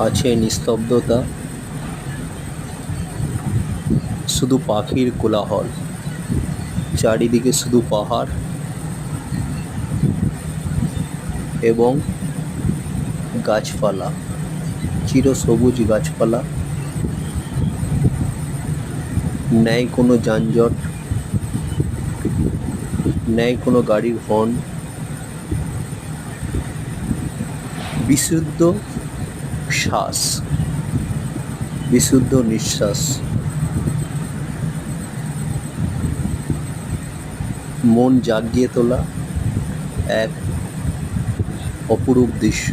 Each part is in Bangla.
আছে নিস্তব্ধতা, শুধু পাখির কোলাহল, চারিদিকে শুধু পাহাড় এবং গাছপালা, চিরসবুজ গাছপালা। নেই কোনো যানজট, নেই কোনো গাড়ির হর্ন। বিশুদ্ধ শ্বাস, বিশুদ্ধ নিঃশ্বাস। মন জাগিয়ে তোলা এক অপরূপ দৃশ্য।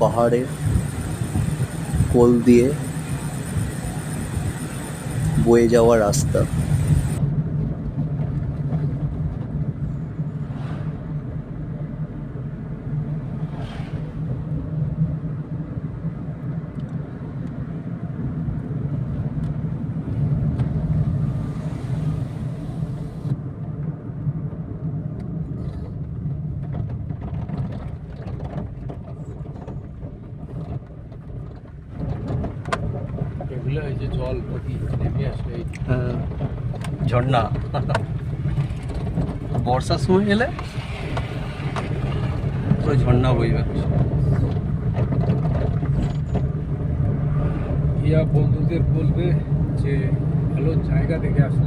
পাহাড়ের কোল দিয়ে বয়ে যাওয়া রাস্তা। এগুলো এই যে জল নদী নেমে আসলে ঝর্ণা বর্ষার সময় এলে পুরো ঝর্ণা বইবে। ইয়া বন্ধুদের বলবে যে ভালো জায়গা দেখে আসলে